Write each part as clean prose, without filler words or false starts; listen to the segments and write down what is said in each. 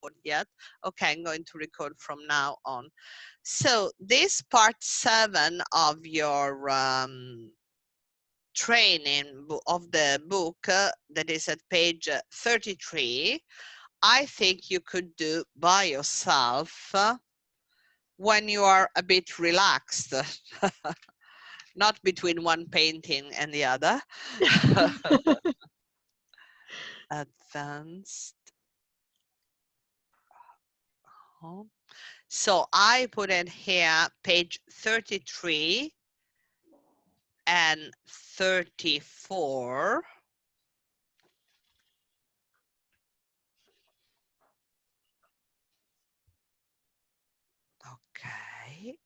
record yet. Okay, I'm going to record from now on. So this part 7 of your training of the book that is at page 33, I think you could do by yourself when you are a bit relaxed, not between one painting and the other. Advanced. So I put in here page 33 and 34. Okay.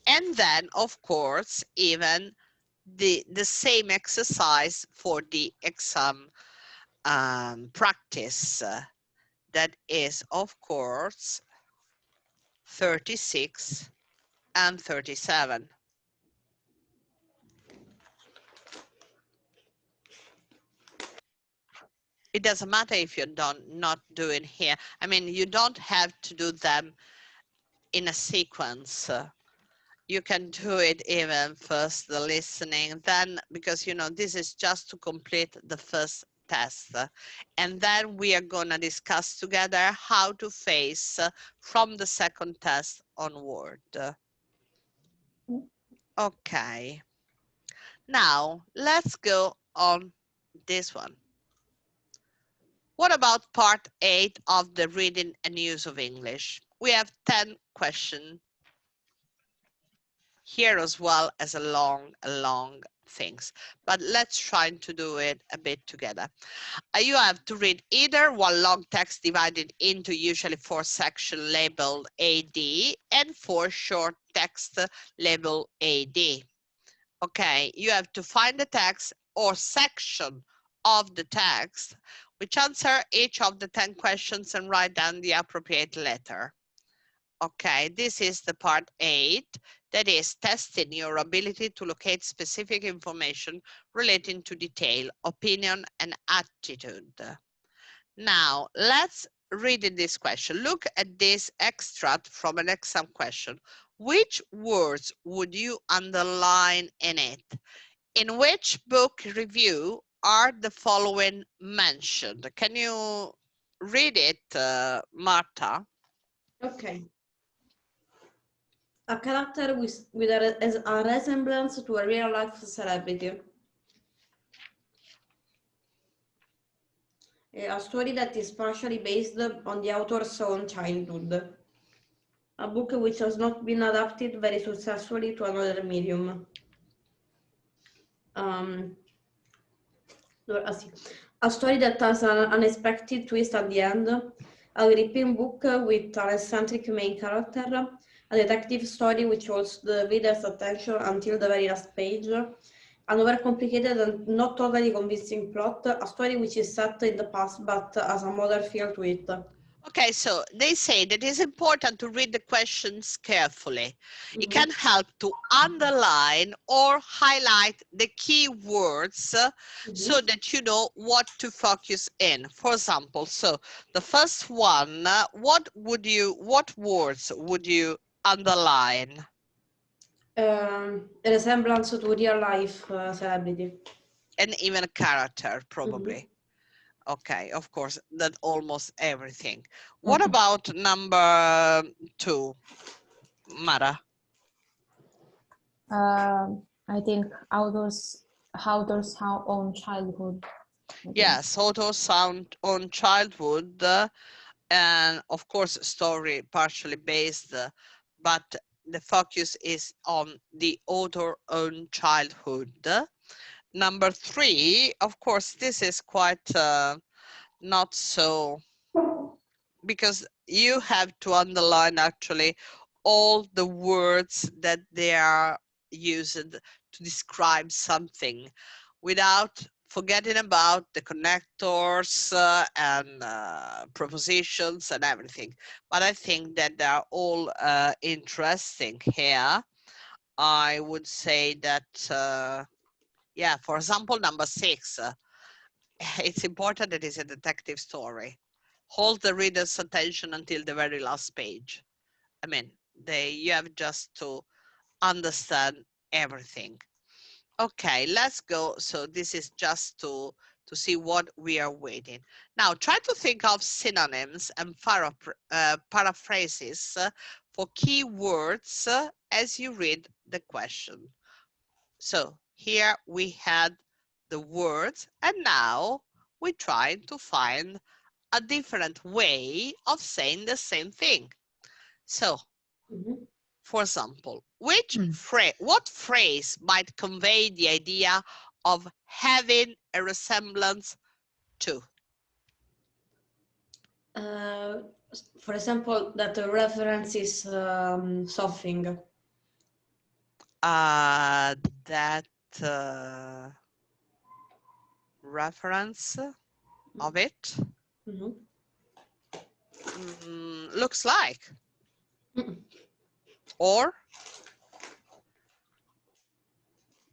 And then, of course, even the same exercise for the exam practice. That is, of course, 36 and 37. It doesn't matter if you're not doing here. I mean, you don't have to do them in a sequence. You can do it even first the listening, then, because you know this is just to complete the first test, and then we are going to discuss together how to face from the second test onward. Okay, now let's go on this one. What about part 8 of the reading and use of English? We have 10 questions here as well as a long things, but let's try to do it a bit together. You have to read either one long text divided into usually 4 sections labeled AD and 4 short text labeled AD. Okay, you have to find the text or section of the text which answer each of the 10 questions and write down the appropriate letter. Okay, this is the part 8, that is testing your ability to locate specific information relating to detail, opinion, and attitude. Now, let's read in this question. Look at this extract from an exam question. Which words would you underline in it? In which book review are the following mentioned? Can you read it, Marta? Okay. A character with a resemblance to a real-life celebrity. A story that is partially based on the author's own childhood. A book which has not been adapted very successfully to another medium. A story that has an unexpected twist at the end. A gripping book with an eccentric main character. A detective story which holds the reader's attention until the very last page. An overcomplicated and not totally convincing plot, a story which is set in the past but has a modern feel to it. Okay, so they say that it's important to read the questions carefully. It can help to underline or highlight the key words so that you know what to focus in. For example, so the first one, what words would you underline? A resemblance to real life celebrity. And even a character, probably. Okay, of course, that almost everything. What about number 2, Mara? I think author's own childhood. Yes, author's own childhood, and of course, story partially based, but the focus is on the author's own childhood. Number 3, of course, this is quite not so, because you have to underline actually all the words that they are used to describe something without forgetting about the connectors and prepositions and everything. But I think that they are all interesting here. I would say that, yeah, for example, number 6, it's important that it's a detective story. hold the reader's attention until the very last page. I mean, you have just to understand everything. Okay, let's go. So this is just to see what we are waiting. Now try to think of synonyms and paraphrases for key words as you read the question. So here we had the words, and now we try to find a different way of saying the same thing. So, for example, what phrase might convey the idea of having a resemblance to? For example, that the reference is something. That reference of it looks like. Or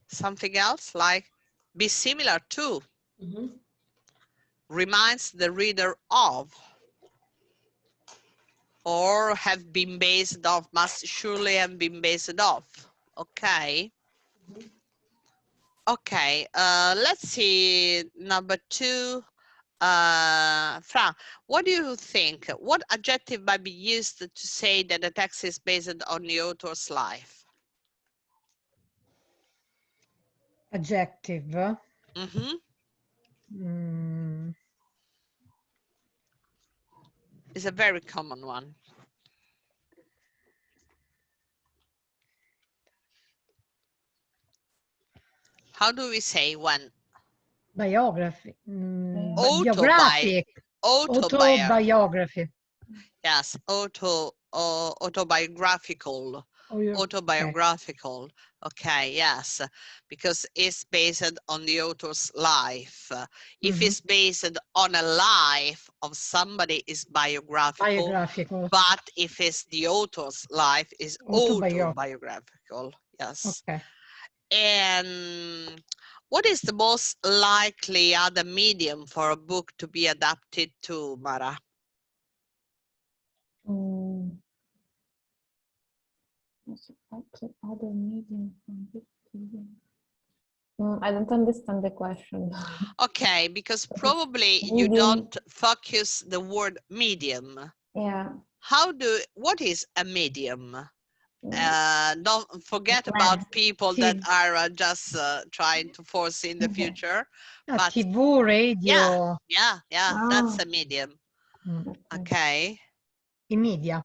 something else like be similar to, reminds the reader of, or have been based off, must surely have been based off. Okay. Okay, let's see number 2. Fra, what do you think? What adjective might be used to say that the text is based on the author's life? Adjective. It's a very common one. How do we say when? Biography. Autobiography. Autobiography. Yes, autobiographical. Autobiographical. Okay, yes, because it's based on the author's life. If it's based on a life of somebody, is biographical. But if it's the author's life, is autobiographical. Yes. Okay. And what is the most likely other medium for a book to be adapted to, Mara? Other medium I don't understand the question. Okay, because probably you don't focus the word medium. Yeah. What is a medium? Don't forget about people that are just trying to force in the future. But TV, radio. Yeah, that's a medium. Okay. Media.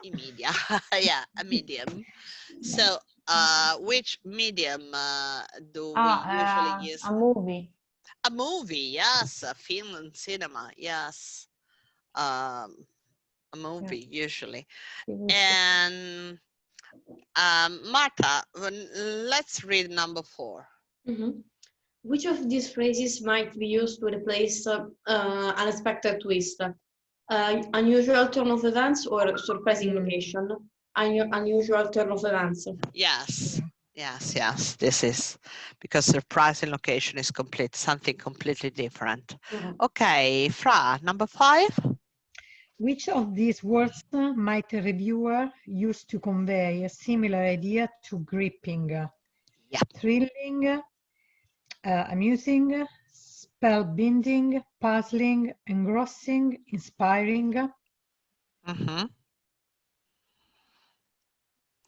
Media. Yeah, a medium. So which medium do we usually use? A movie. A movie, yes. A film and cinema, yes. A movie, usually. And Marta, let's read number 4. Which of these phrases might be used to replace unexpected twist? Unusual turn of events or surprising location? Unusual turn of events. Yes. This is because surprising location is something completely different. Okay, Fra, number 5. Which of these words might a reviewer use to convey a similar idea to gripping? Yeah. Thrilling, amusing, spellbinding, puzzling, engrossing, inspiring.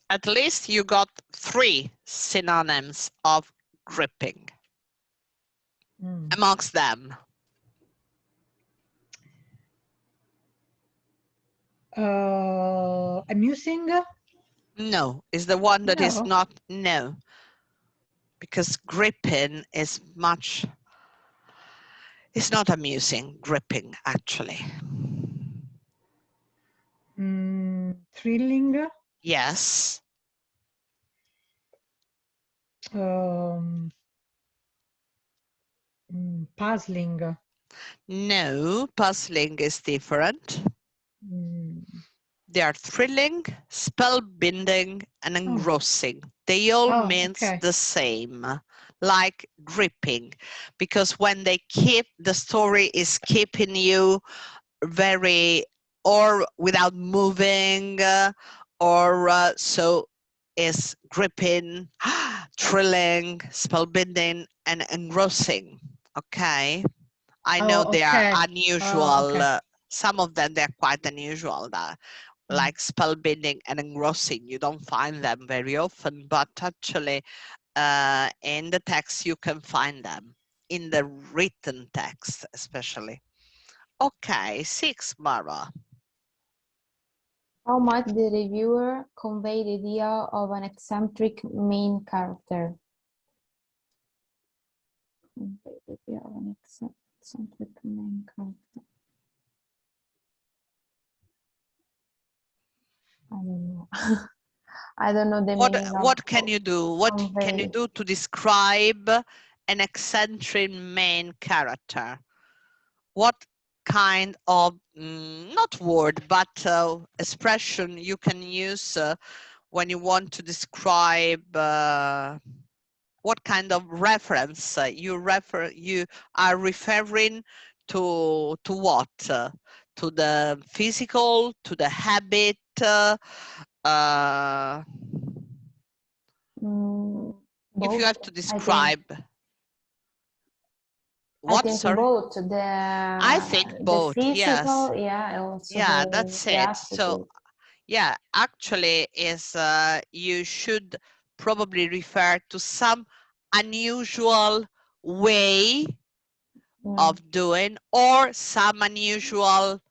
At least you got 3 synonyms of gripping amongst them. Amusing? No, is the one that is not. No, because gripping is much. It's not amusing. Gripping, actually. Thrilling? Yes. Puzzling? No, puzzling is different. They are thrilling, spellbinding, and engrossing. They all mean the same, like gripping, because when the story is keeping you very, or without moving, or so is gripping, thrilling, spellbinding, and engrossing. Okay, I know Oh, they are okay. unusual. Okay. Some of them, they're quite unusual, like spellbinding and engrossing. You don't find them very often, but actually in the text you can find them, in the written text especially. Okay, 6, Mara. How might the reviewer convey the idea of an eccentric main character? Convey the idea of an eccentric main character. I don't know. I don't know the meaning of What can you do? What can you convey. do to describe an eccentric main character? What kind of, not word, but expression you can use when you want to describe what kind of reference you are referring to what? To the physical, to the habit, if you Both, have to I think. describe I what, think sorry? both I think the both, yes. physical, yeah, also Yeah, that's the it. attitude. So yeah, actually is you should probably refer to some unusual way Yeah, of doing, or some unusual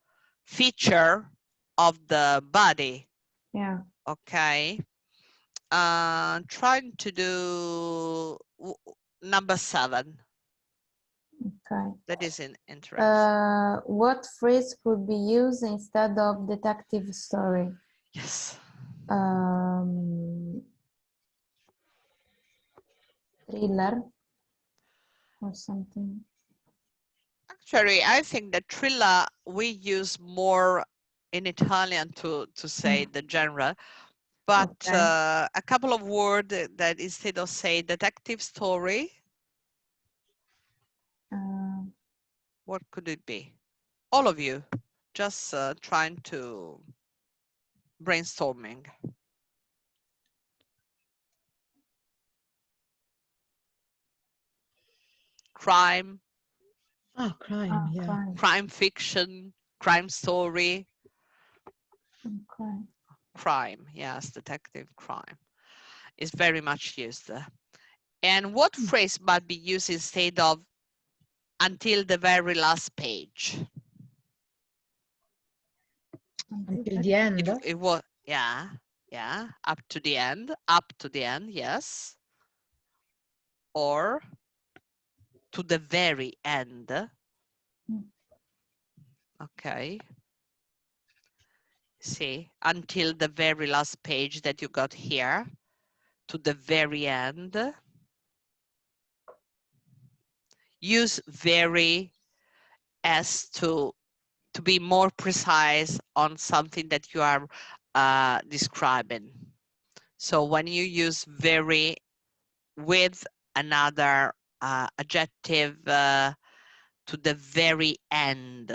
feature of the body. yeah. Okay. Trying to do number 7. Okay. That is interesting. What phrase could be used instead of detective story? Yes. Thriller or something. Actually, I think that thriller we use more in Italian to say the genre, but Okay. a couple of words that instead of say detective story, what could it be? All of you, just trying to brainstorming. Crime, Oh, crime, yeah. Crime. crime fiction, crime story, Okay. crime. Yes, detective crime is very much used. And what phrase might be used instead of until the very last page? Until the end. It was, yeah, up to the end, yes. Or to the very end. Okay. See, until the very last page that you got here, to the very end. Use very as to be more precise on something that you are describing. So when you use very with another adjective to the very end,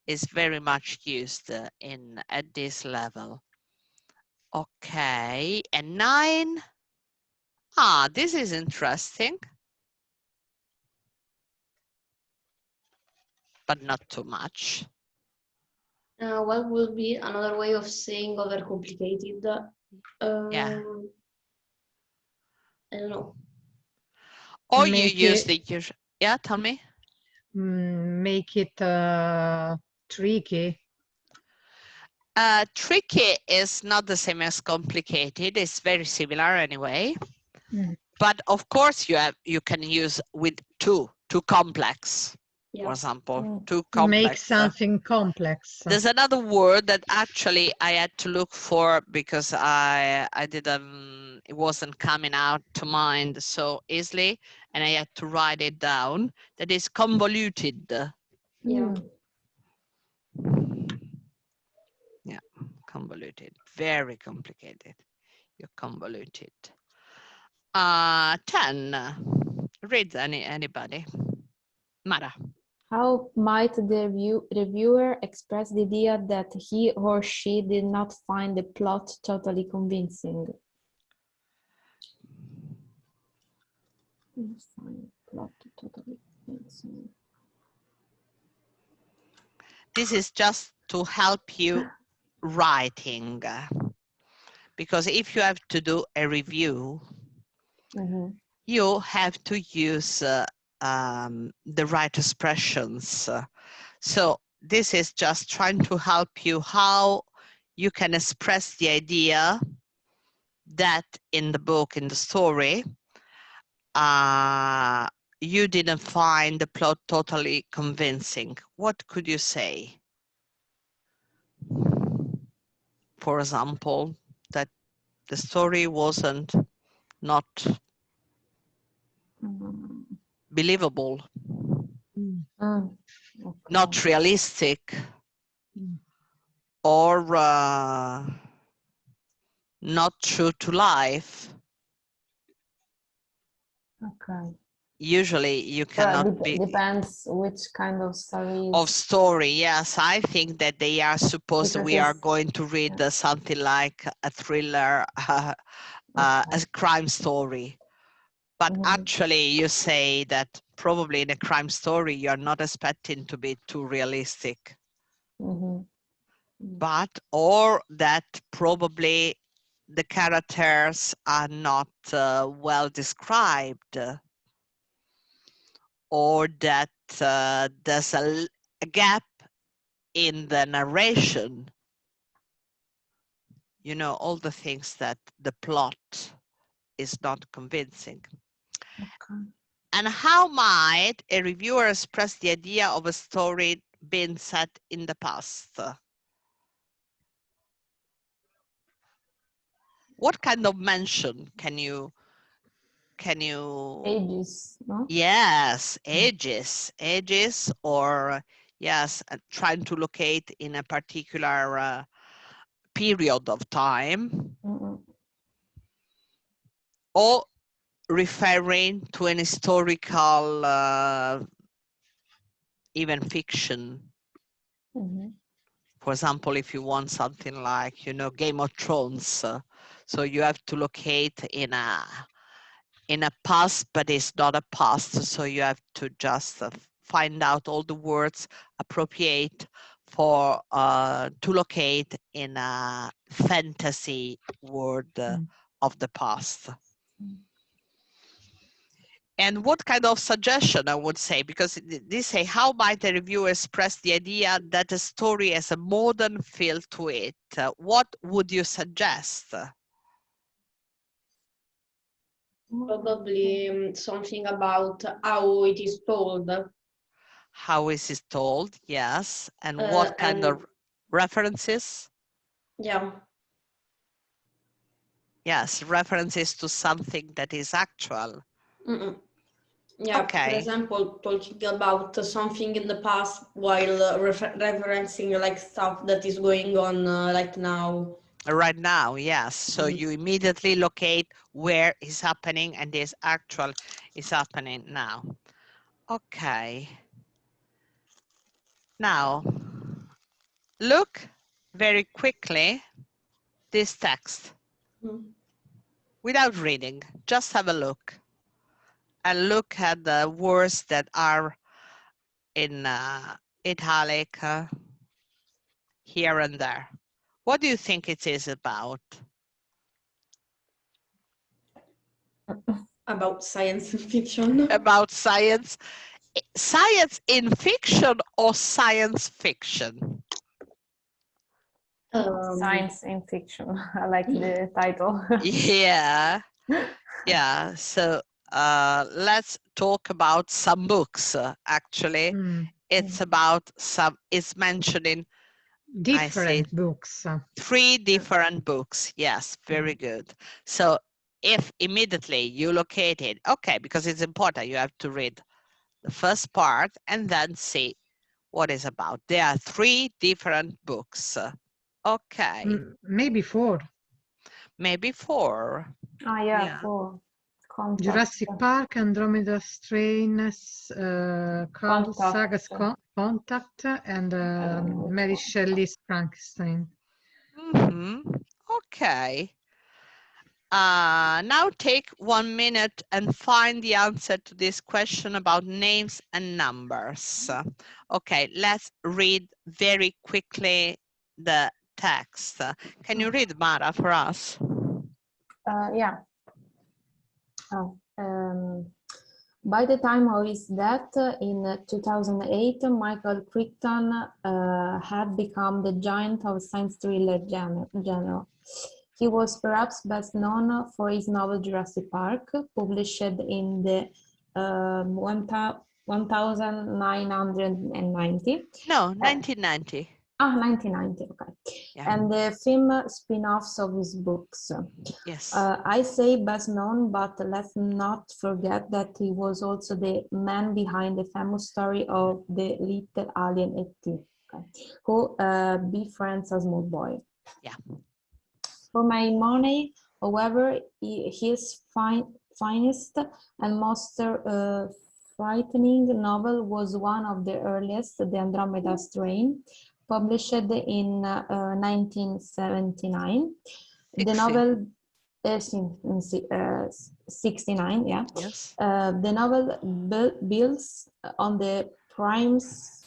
is very much used at this level. Okay, and 9. This is interesting, but not too much. What will be another way of saying overcomplicated? Yeah. I don't know. Or you Make use it, the usual. Yeah, tell me. make it tricky. Tricky is not the same as complicated. It's very similar anyway. But of course you can use with too complex. Yeah. For example, too Make complex. something complex. There's another word that actually I had to look for because I didn't, it wasn't coming out to mind so easily, and I had to write it down. That is convoluted. Yeah. Yeah, convoluted, very complicated. You're convoluted. 10. Read anybody. Mara. How might the reviewer express the idea that he or she did not find the plot totally convincing? Find plot totally convincing. This is just to help you writing, because if you have to do a review, you have to use the right expressions. So this is just trying to help you how you can express the idea that in the book, in the story, you didn't find the plot totally convincing. What could you say? For example, that the story wasn't not believable, not realistic, or not true to life. Okay. Usually you cannot be depends which kind of of story. Yes, I think that they are supposed Because we are going to read something like a thriller, a crime story. But actually you say that probably in a crime story you're not expecting to be too realistic. But or that probably the characters are not well described, or that there's a gap in the narration. You know, all the things that the plot is not convincing. Okay. And how might a reviewer express the idea of a story being set in the past? What kind of mention can you Ages, no? Yes, ages, or yes, trying to locate in a particular period of time, or referring to an historical even fiction. For example, if you want something like, you know, Game of Thrones, so you have to locate in a past, but it's not a past, so you have to just find out all the words appropriate for to locate in a fantasy world of the past. And what kind of suggestion I would say, because they say, how might a reviewer express the idea that a story has a modern feel to it? What would you suggest? Probably something about how it is told. How is it told? Yes. And what kind of references? Yeah. Yes, references to something that is actual. Yeah, Okay. For example, talking about something in the past while referencing like stuff that is going on right now. Right now, yes. So you immediately locate where is happening, and this actual is happening now. Okay. Now, look very quickly this text without reading. Just have a look and look at the words that are in italic here and there. What do you think it is about? About science fiction. About science. Science in fiction or science fiction? Science in fiction. I like the title. Yeah. Yeah. So let's talk about some books. Actually, it's about some. It's mentioning different books. 3 different books. Yes, very good. So if immediately you locate it, okay, because it's important, you have to read the first part and then see what it's about. There are 3 different books. Okay. Maybe 4. Maybe 4. Yeah, 4. Contact. Jurassic Park, Andromeda Strain, Carl Sagan's Contact, and Mary Shelley's Frankenstein. Okay. Now take 1 minute and find the answer to this question about names and numbers. Okay, let's read very quickly the text. Can you read, Mara, for us? Yeah. By the time of his death in 2008, Michael Crichton had become the giant of science thriller genre. He was perhaps best known for his novel Jurassic Park, published in the 1990. No, 1990. 1990, okay. Yeah. And the film spin-offs of his books. Yes. I say best known, but let's not forget that he was also the man behind the famous story of the little alien E.T., okay, who befriends a small boy. Yeah. For my money, however, his finest and most frightening novel was one of the earliest, The Andromeda Strain, published in 1979. 60. The novel 69, yeah. Yes. The novel builds on the premise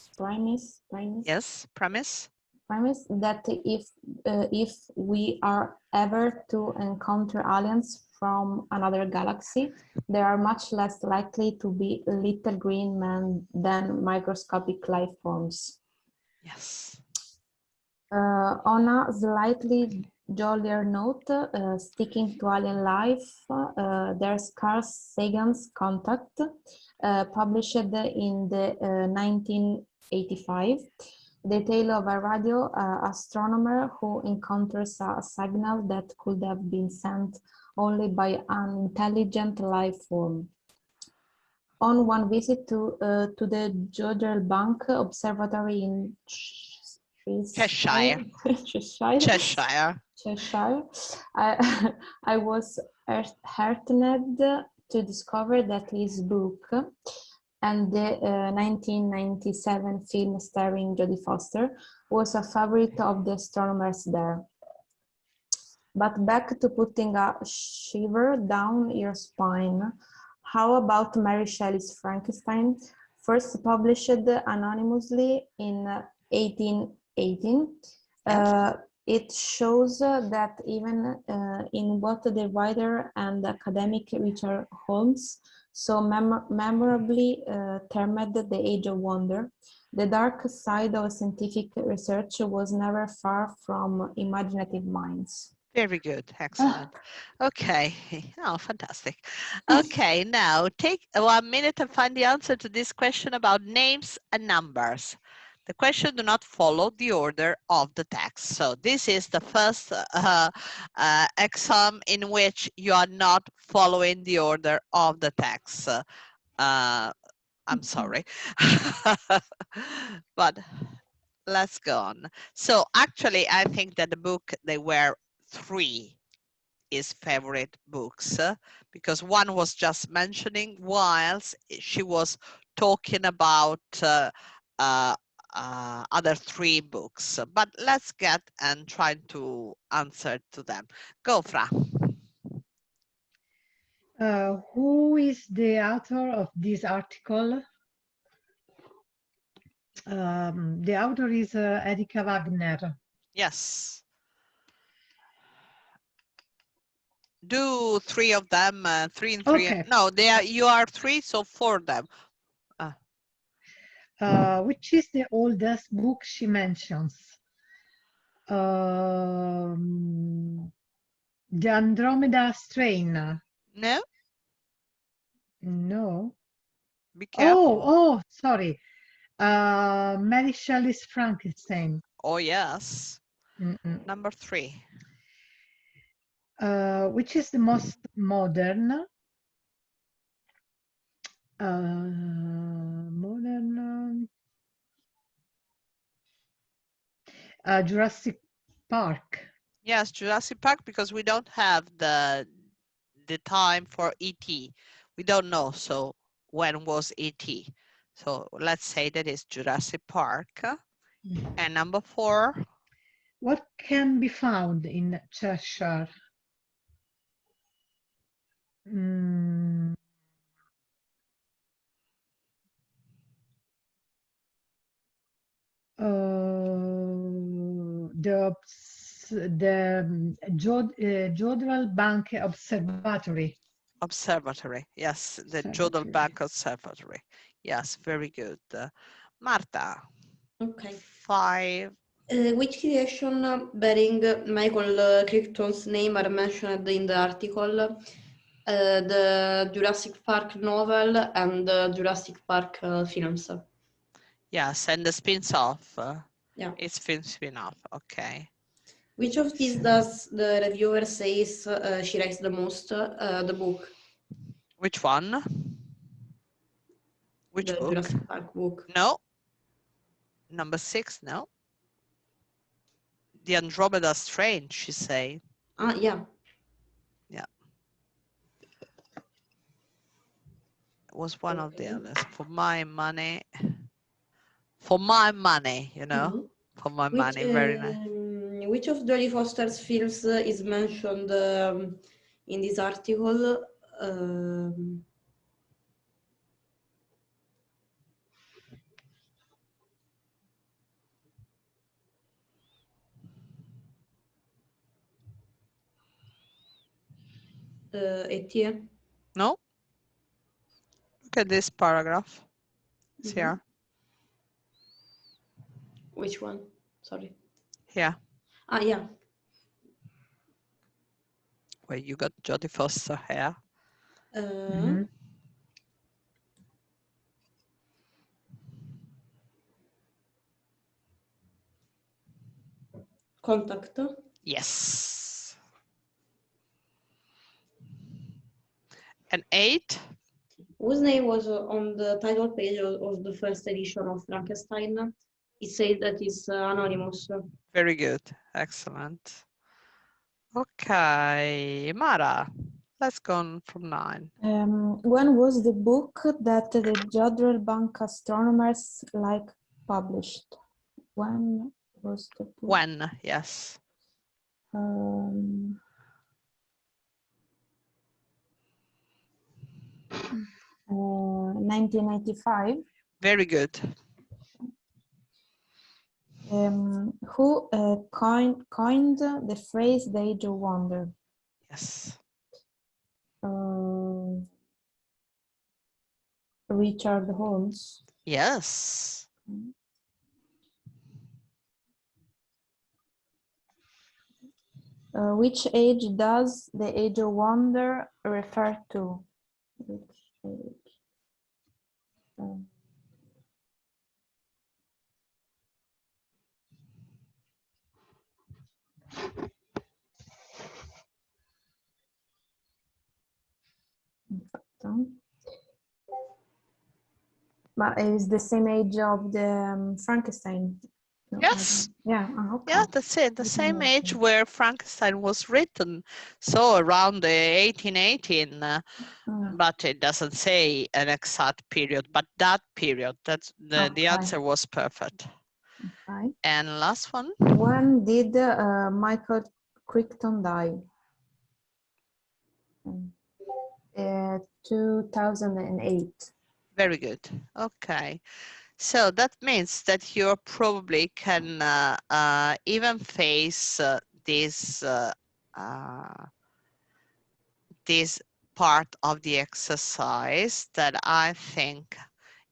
that if we are ever to encounter aliens from another galaxy, they are much less likely to be little green men than microscopic life forms. Yes. On a slightly jollier note, sticking to alien life, there's Carl Sagan's Contact, published in the 1985. The tale of a radio astronomer who encounters a signal that could have been sent only by an intelligent life form. On one visit to the Jodrell Bank Observatory in Cheshire. I was heartened to discover that his book and the 1997 film starring Jodie Foster was a favorite of the astronomers there. But back to putting a shiver down your spine. How about Mary Shelley's Frankenstein, first published anonymously in 1818? It shows that even in what the writer and academic Richard Holmes so memorably termed the Age of Wonder, the dark side of scientific research was never far from imaginative minds. Very good. Excellent. Okay. Oh, fantastic. Okay, now take 1 minute and find the answer to this question about names and numbers. The question do not follow the order of the text. So this is the first exam in which you are not following the order of the text. I'm sorry. But let's go on. So actually, I think that the book, they were 3 his favorite books because one was just mentioning whilst she was talking about other 3 books. But let's get and try to answer to them. Go, Fra. Who is the author of this article? The author is Erika Wagner. Yes. Do 3 of them, 3 and 3. Okay. No, they are, you are 3, so 4 of them. Which is the oldest book she mentions? The Andromeda Strain. No? No. Be careful. Oh, sorry. Mary Shelley's Frankenstein. Oh, yes. Number 3. Which is the most modern? Jurassic Park. Yes, Jurassic Park, because we don't have the the time for ET. We don't know, so when was ET? So let's say that is Jurassic Park. And number 4. What can be found in Cheshire? Mm, the Jodrell Bank Observatory. Observatory, yes, the Jodel Bank Observatory. Yes, very good. Marta. Okay. 5. Which creation bearing Michael Crichton's name are mentioned in the article? The Jurassic Park novel and the Jurassic Park films. Yes, and the spin-off. Yeah. It's spin-off, okay. Which of these does the reviewer says she likes the most? The book. Which one? Which The book? Jurassic Park book. No. Number 6, no. The Andromeda Strain, she say. Ah, yeah. Yeah. It was one of the others. For my money. For my money, you know. Mm-hmm. For my money, very nice. Which of Jodie Foster's films is mentioned in this article? E.T. No? Look at this paragraph. It's here. Which one? Sorry. Here. Ah, yeah. Where you got Jodie Foster here. Contact. Yes. And 8. Whose name was on the title page of the first edition of Frankenstein? It said that it's anonymous. Very good. Excellent. Okay, Mara, let's go on from 9. When was the book that the Jodrell Bank astronomers published? When was the book? When, yes. 1995. Very good. Who coined the phrase "the age of wonder"? Yes. Richard Holmes. Yes. Which age does the age of wonder refer to? Which age? But it's the same age of the Frankenstein. No, Yes. Yeah. Okay. Yeah, that's it. The same age where Frankenstein was written. So around the 1818, but it doesn't say an exact period, but that period, that's the answer was perfect. Okay. And last one. When did Michael Crichton die? 2008. Very good. Okay. So that means that you probably can even face this part of the exercise that I think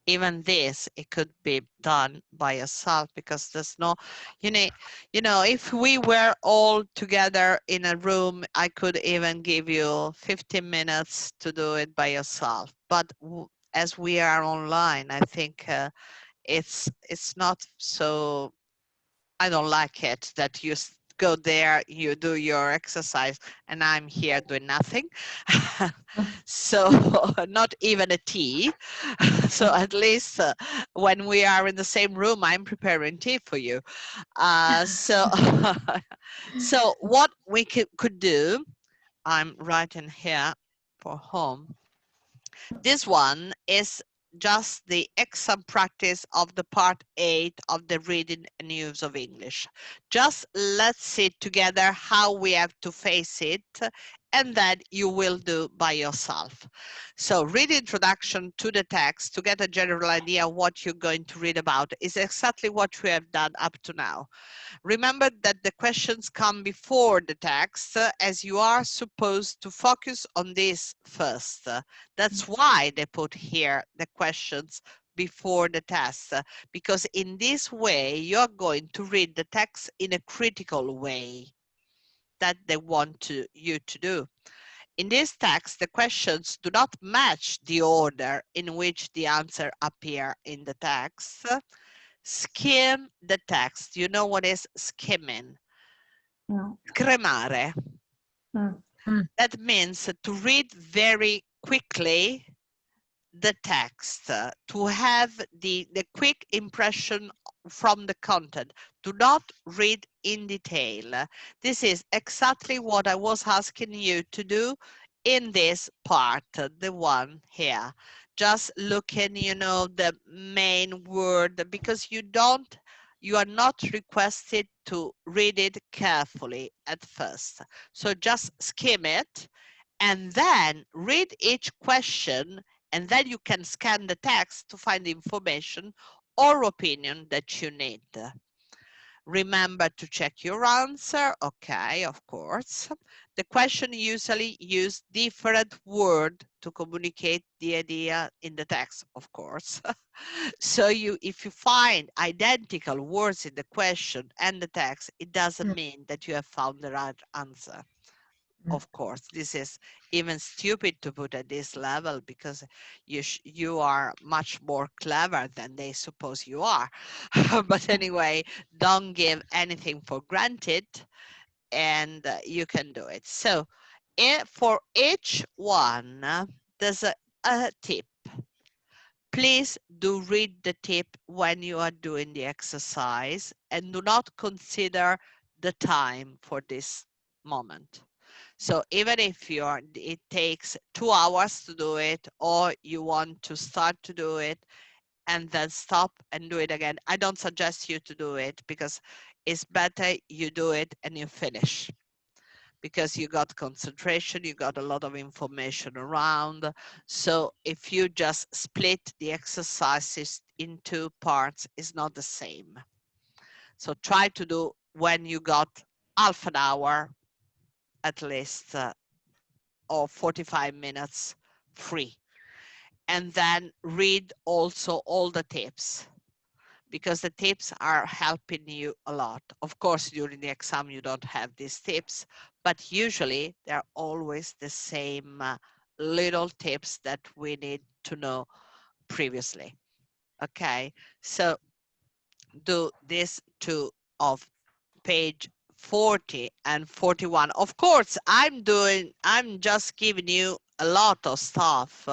even this, it could be done by yourself, because there's no, you know, if we were all together in a room, I could even give you 15 minutes to do it by yourself. But as we are online, I think it's not so, I don't like it that you go there, you do your exercise, and I'm here doing nothing. So not even a tea. So at least when we are in the same room, I'm preparing tea for you. So so what we could do, I'm writing here, for home. This one is just the exam practice of the part 8 of the reading and use of English. Just let's see together how we have to face it, and then you will do by yourself. So read introduction to the text to get a general idea of what you're going to read about is exactly what we have done up to now. Remember that the questions come before the text, as you are supposed to focus on this first. That's why they put here the questions before the test, because in this way you're going to read the text in a critical way that they want you to do. In this text, the questions do not match the order in which the answer appear in the text. Skim the text. You know what is skimming? No. Scremare. That means to read very quickly the text, to have the quick impression from the content. Do not read in detail. This is exactly what I was asking you to do in this part, the one here. Just looking, you know, the main word, because you are not requested to read it carefully at first. So just skim it and then read each question, and then you can scan the text to find the information or opinion that you need. Remember to check your answer. Okay, of course. The question usually use different word to communicate the idea in the text, of course. So if you find identical words in the question and the text, it doesn't mean that you have found the right answer. Of course, this is even stupid to put at this level, because you are much more clever than they suppose you are. But anyway, don't give anything for granted, and you can do it. So for each one, there's a tip. Please do read the tip when you are doing the exercise, and do not consider the time for this moment. So even if it takes 2 hours to do it, or you want to start to do it and then stop and do it again, I don't suggest you to do it, because it's better you do it and you finish, because you got concentration, you got a lot of information around. So if you just split the exercises in 2 parts, it's not the same. So try to do when you got half an hour at least, or 45 minutes free, and then read also all the tips, because the tips are helping you a lot. Of course, during the exam you don't have these tips, but usually they're always the same little tips that we need to know previously. Okay, so do this two of page 40 and 41. Of course, I'm just giving you a lot of stuff,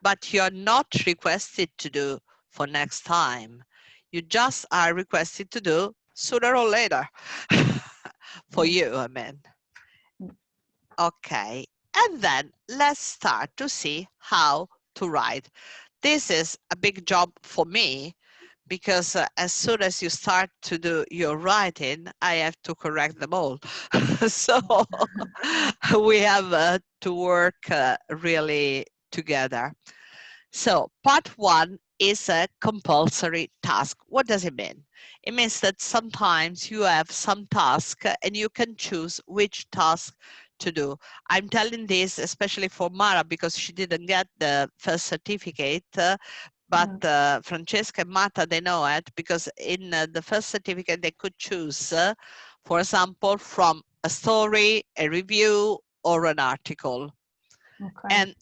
but you're not requested to do for next time. You just are requested to do sooner or later. For you, I mean. Okay, and then let's start to see how to write. This is a big job for me, because as soon as you start to do your writing, I have to correct them all. So we have to work really together. So part 1 is a compulsory task. What does it mean? It means that sometimes you have some task and you can choose which task to do. I'm telling this especially for Mara, because she didn't get the first certificate, but Francesca and Marta, they know it, because in the first certificate they could choose, for example, from a story, a review, or an article. Okay. And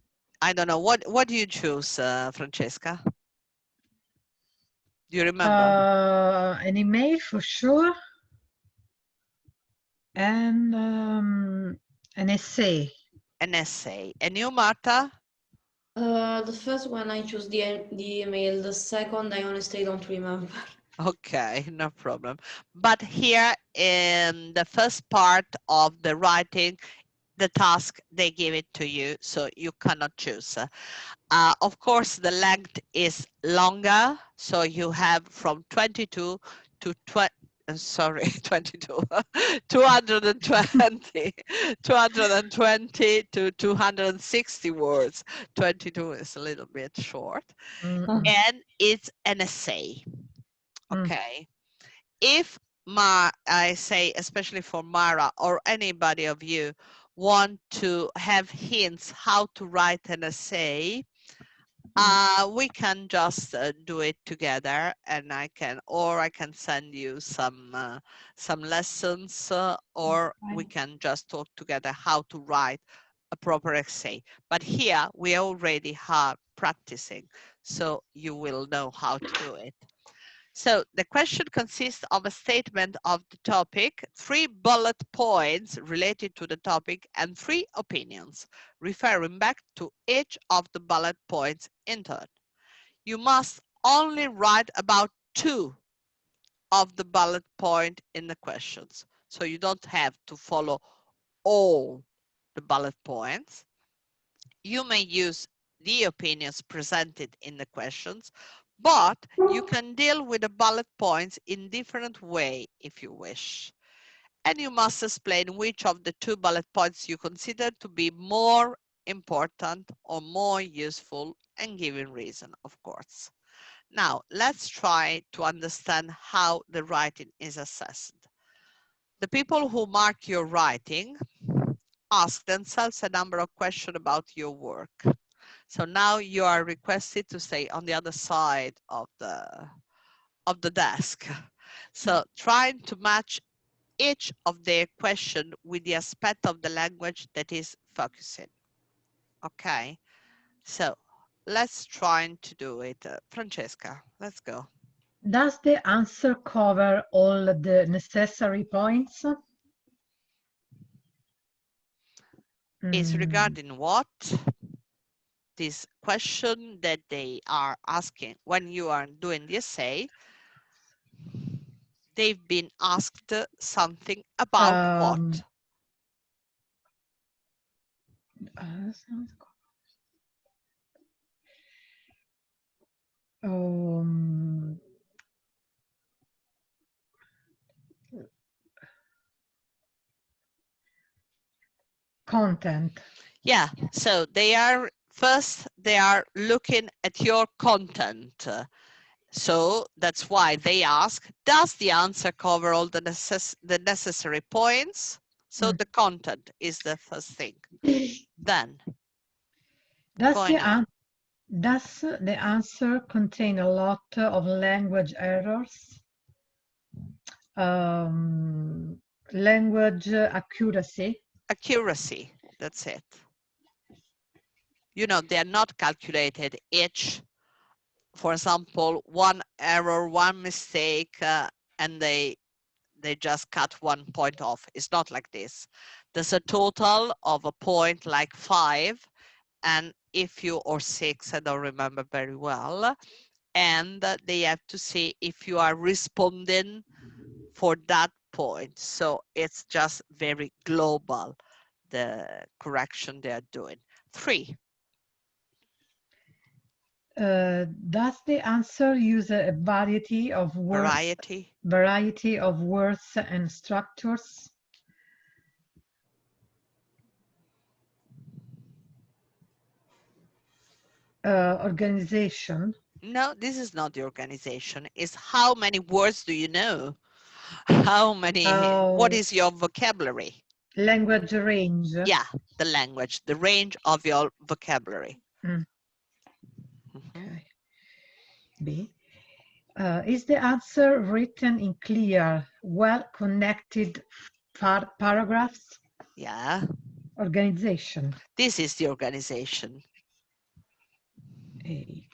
I don't know, what do you choose, Francesca? Do you remember? An email for sure, and an essay. An essay. And you, Marta? The first one I choose the email. The second I honestly don't remember. Okay, no problem. But here in the first part of the writing, the task, they give it to you, so you cannot choose. Of course, the length is longer, so you have from 22 to 20. Sorry, 22, 220, 220 to 260 words. 22 is a little bit short. And it's an essay, okay? If I say, especially for Mara or anybody of you, want to have hints how to write an essay, we can just do it together, and I can send you some lessons, or we can just talk together how to write a proper essay. But here we already are practicing, so you will know how to do it. So the question consists of a statement of the topic, 3 bullet points related to the topic, and 3 opinions, referring back to each of the bullet points in turn. You must only write about 2 of the bullet point in the questions. So you don't have to follow all the bullet points. You may use the opinions presented in the questions, but you can deal with the bullet points in different way if you wish. And you must explain which of the 2 bullet points you consider to be more important or more useful, and giving reason, of course. Now, let's try to understand how the writing is assessed. The people who mark your writing ask themselves a number of questions about your work. So now you are requested to stay on the other side of the desk. So trying to match each of their question with the aspect of the language that is focusing. Okay, so let's try to do it. Francesca, let's go. Does the answer cover all the necessary points? Is regarding what? This question that they are asking when you are doing the essay, they've been asked something about what? Content. Yeah, so they are looking at your content. So that's why they ask, does the answer cover all the necessary points? So the content is the first thing. Then, does the answer contain a lot of language errors? Language accuracy? Accuracy, that's it. You know, they are not calculated each, for example, 1 error, 1 mistake, and they just cut 1 point off. It's not like this. There's a total of a point like 5, and if you, or 6, I don't remember very well, and they have to see if you are responding for that point. So it's just very global, the correction they are doing. 3. Does the answer use a variety of words? Variety of words and structures? Organization? No, this is not the organization. It's how many words do you know? How many, what is your vocabulary? Language range? Yeah, the language, the range of your vocabulary. Okay. B. Is the answer written in clear, well-connected paragraphs? Yeah. Organization. This is the organization. A.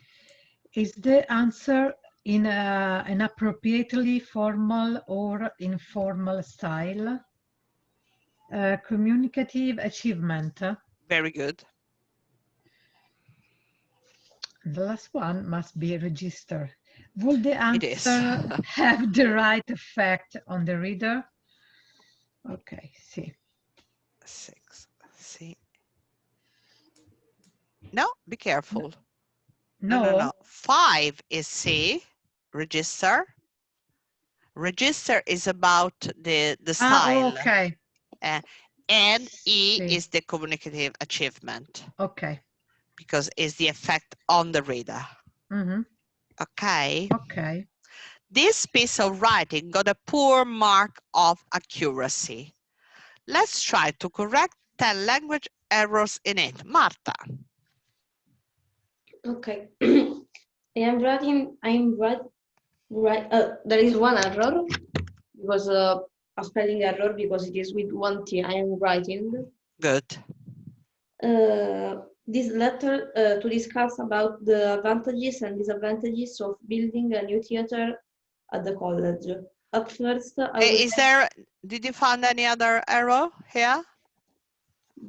Is the answer in an appropriately formal or informal style? Communicative achievement. Very good. The last one must be register. Would the answer have the right effect on the reader? Okay, see. 6, See. No, be careful. No. No. 5 is C, register. Register is about the style. Okay. And E See. is the communicative achievement. Okay. Because it's the effect on the reader. Mm-hmm. Okay. Okay. This piece of writing got a poor mark of accuracy. Let's try to correct 10 language errors in it. Marta. Okay. I'm writing. There is one error because a spelling error because it is with one T. I am writing. Good. This letter to discuss about the advantages and disadvantages of building a new theater at the college. At first, Did you find any other error here?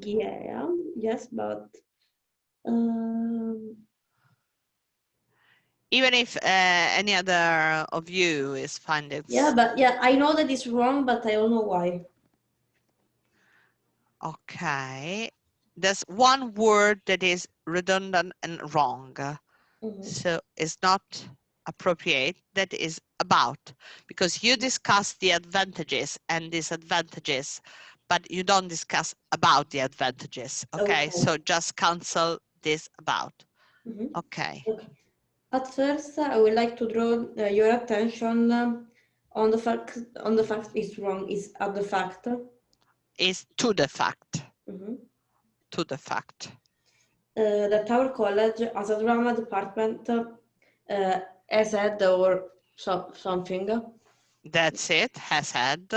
Yeah, yes, but even if any other of you is finding. Yeah, but yeah, I know that it's wrong, but I don't know why. Okay. There's one word that is redundant and wrong. So it's not appropriate. That is about, because you discuss the advantages and disadvantages, but you don't discuss about the advantages. Okay. So just cancel this about. Okay. At first, I would like to draw your attention on the fact it's wrong. Is at the fact. Is to the fact. To the fact. That our college has a drama department has had or something. That's it. Has had.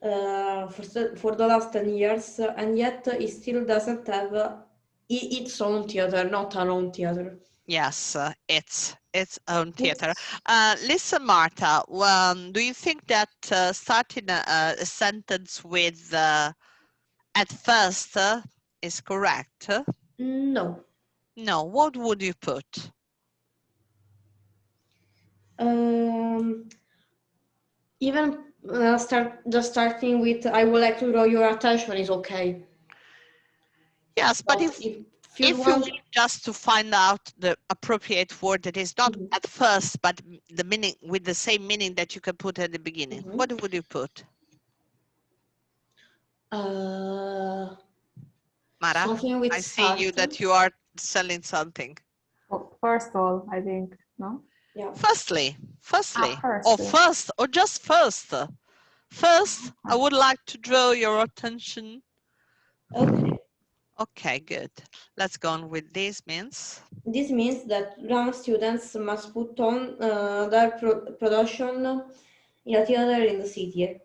For the last 10 years, and yet it still doesn't have its own theater, not our own theater. Yes, its own theater. Listen, Marta, do you think that starting a sentence with at first is correct? No. No, what would you put? Even starting with I would like to draw your attention is okay. Yes, but if you want just to find out the appropriate word that is not at first, but the meaning with the same meaning that you can put at the beginning, what would you put? Mara, I see you that you are selling something. Oh, first all, I think, no? Yeah. Firstly, first. or first, or just first. First, I would like to draw your attention. Okay. Okay, good. Let's go on with this means. This means that drama students must put on their production in a theater in the city.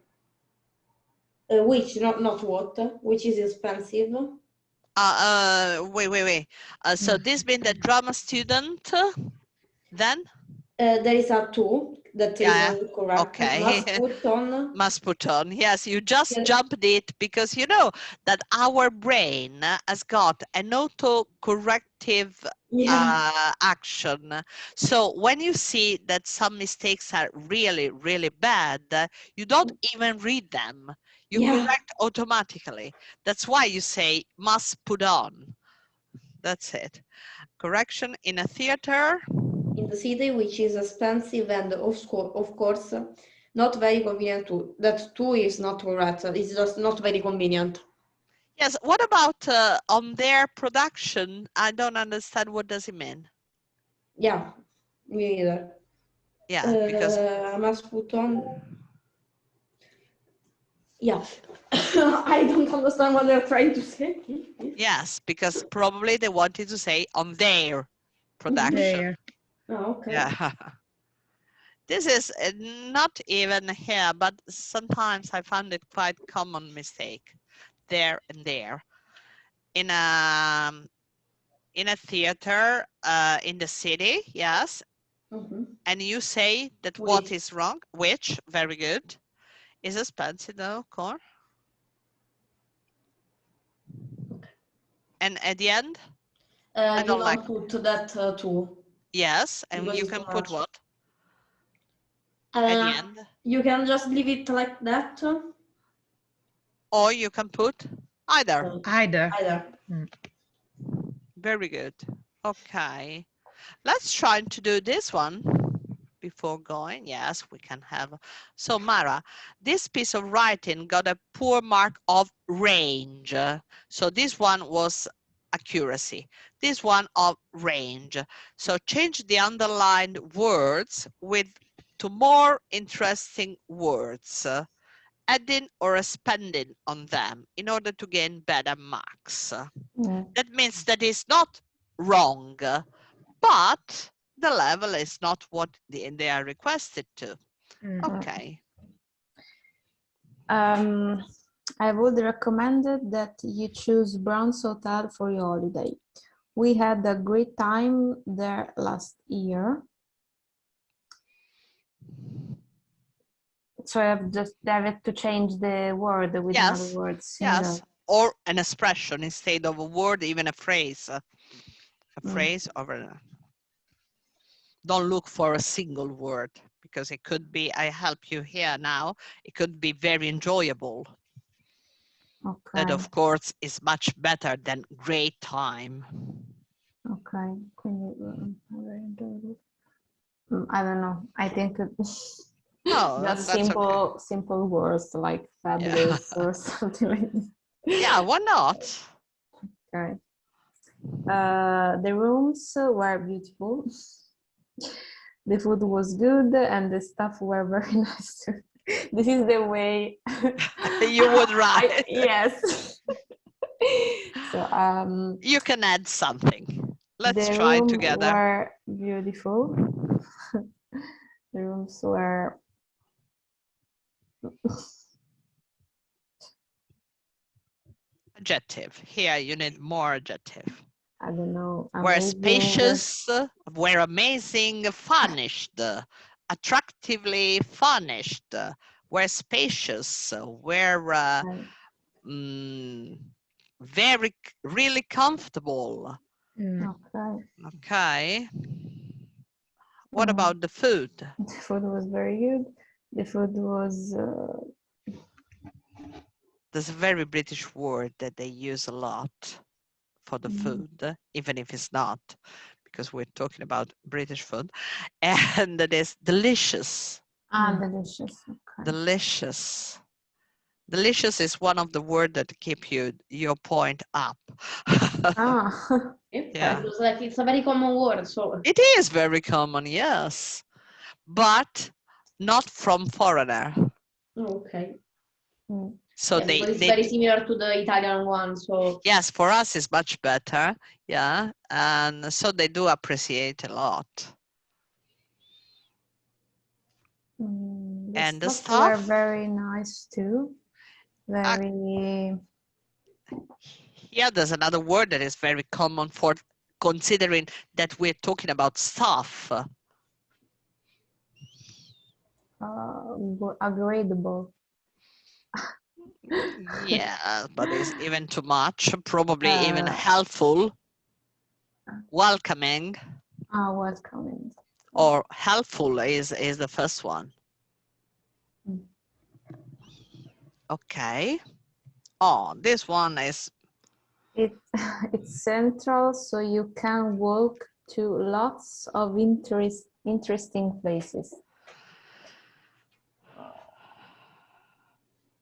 Which, not what, which is expensive. Wait. So this means that drama student, then? There is a two that is correct. Okay. Must put on. Yes, you just jumped it because you know that our brain has got an auto-corrective action. So when you see that some mistakes are really, really bad, you don't even read them. You correct automatically. That's why you say must put on. That's it. Correction in a theater. In the city, which is expensive and of course not very convenient too. That too is not correct. It's just not very convenient. Yes. What about on their production? I don't understand. What does it mean? Yeah, me either. Yeah, because I must put on. Yeah, I don't understand what they're trying to say. Yes, because probably they wanted to say on their production. Oh, okay. Yeah. This is not even here, but sometimes I found it quite common mistake. There and there. In a theater in the city, yes. And you say that what is wrong, which, very good, is expensive though, core. And at the end? I don't like put that too. Yes, and you can put what? At the end? You can just leave it like that. or you can put either. Either. Either. Very good. Okay. Let's try to do this one before going. Yes, we can have. So Mara, this piece of writing got a poor mark of range. So this one was accuracy. This one of range. So change the underlined words to more interesting words, adding or expanding on them in order to gain better marks. That means that it's not wrong, but the level is not what they are requested to. Okay. I would recommend that you choose Bronze Hotel for your holiday. We had a great time there last year. So I have to change the word with another word. Yes, or an expression instead of a word, even a phrase. A phrase over. Don't look for a single word, because it could be, I help you here now, it could be very enjoyable. Okay. That of course is much better than great time. Okay. I don't know. I think just simple words like fabulous or something like that. Yeah, why not? Okay. The rooms were beautiful. The food was good and the staff were very nice. This is the way you would write. Yes. So you can add something. Let's the try room together. Were beautiful. The rooms were adjective. Here you need more adjective. I don't know. Were spacious, were amazing, furnished, attractively furnished, were spacious, were very, really comfortable. Okay. Okay. What about the food? The food was very good. The food was... There's a very British word that they use a lot for the food, even if it's not, because we're talking about British food, and that is delicious. Delicious. Okay. Delicious. Delicious is one of the words that keep your point up. Yeah. It was like, it's a very common word. So it is very common, yes, but not from foreigner. Okay. So yeah, it's very similar to the Italian one. So yes, for us it's much better. Yeah, and so they do appreciate a lot. And the stuff were very nice too. Very. Here there's another word that is very common for considering that we're talking about stuff. Agreeable. Yeah, but it's even too much. Probably even helpful, welcoming. Welcoming. Or helpful is the first one. Okay. Oh, this one is. It's central, so you can walk to lots of interesting places.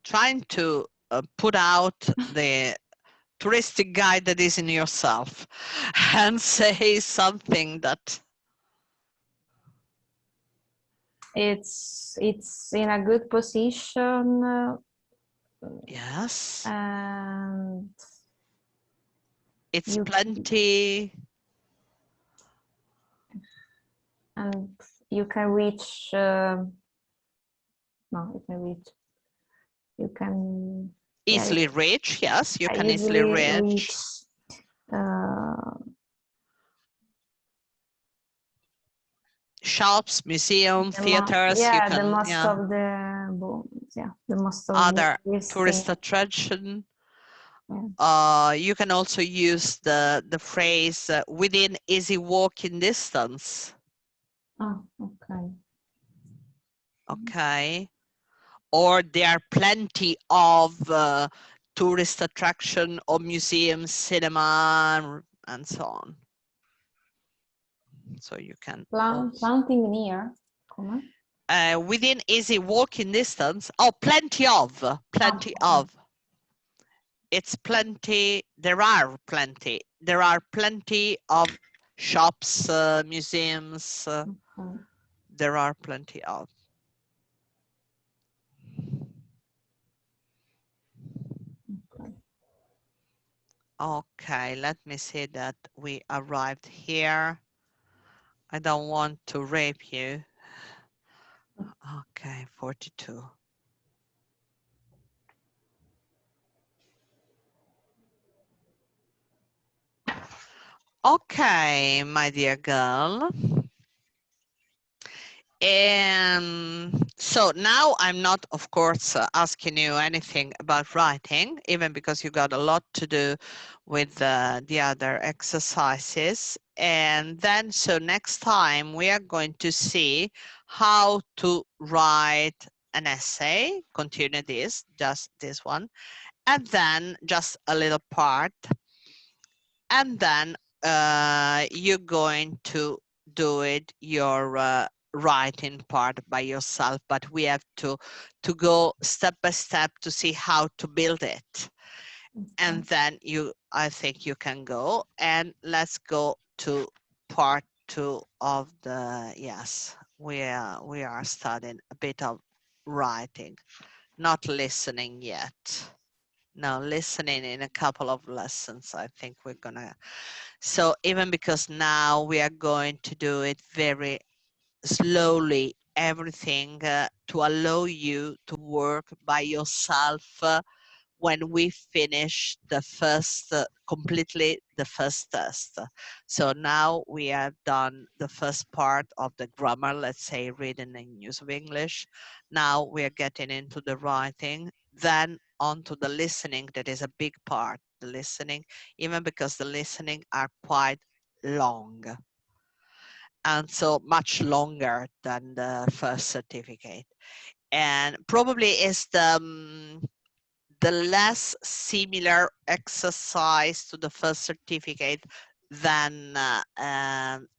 Trying to put out the touristic guide that is in yourself and say something that it's in a good position. Yes. And it's plenty. And you can reach. No, you can reach. You can easily reach. Yes, you can easily reach. Shops, museums, theaters. Yeah, you can, the most of the most of other tourist attraction. Yeah. You can also use the phrase within easy walking distance. Oh, okay. Okay. or there are plenty of tourist attraction or museums, cinema, and so on. So you can planting near, within easy walking distance. Oh, plenty of. It's plenty. There are plenty of shops, museums. There are plenty of. Okay, let me see that we arrived here. I don't want to rape you. Okay, 42. Okay, my dear girl. And so now I'm not, of course, asking you anything about writing, even because you got a lot to do with the other exercises. And then, so next time we are going to see how to write an essay, continue this, just this one, and then just a little part. And then you're going to do it your writing part by yourself, but we have to go step by step to see how to build it. And then I think you can go, and let's go to part 2 of the, yes, we are studying a bit of writing, not listening yet. No, listening in a couple of lessons. I think we're gonna, so even because now we are going to do it very slowly, everything to allow you to work by yourself when we finish the first, completely the first test. So now we have done the first part of the grammar, let's say reading and use of English. Now we are getting into the writing, then onto the listening. That is a big part, the listening, even because the listening are quite long. And so much longer than the first certificate. And probably is the less similar exercise to the first certificate than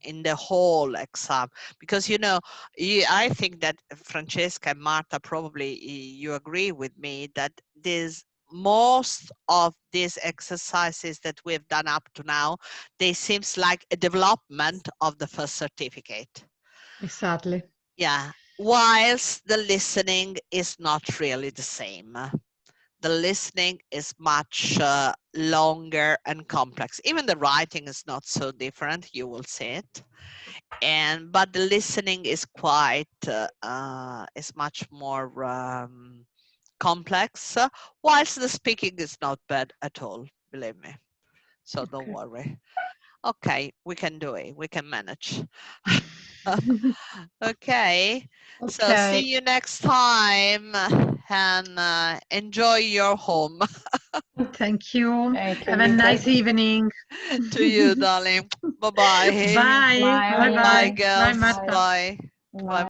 in the whole exam, because I think that Francesca and Marta, probably you agree with me that most of these exercises that we've done up to now, they seems like a development of the first certificate. Exactly. Yeah, whilst the listening is not really the same. The listening is much longer and complex. Even the writing is not so different, you will see it. But the listening is quite, is much more complex, whilst the speaking is not bad at all, believe me. So don't worry. Okay, we can do it. We can manage. Okay. So see you next time, and enjoy your home. Thank you. Have a nice evening. To you, darling. Bye-bye. Bye. Bye. Bye. Bye, girls. Bye, Marta. Bye. Bye.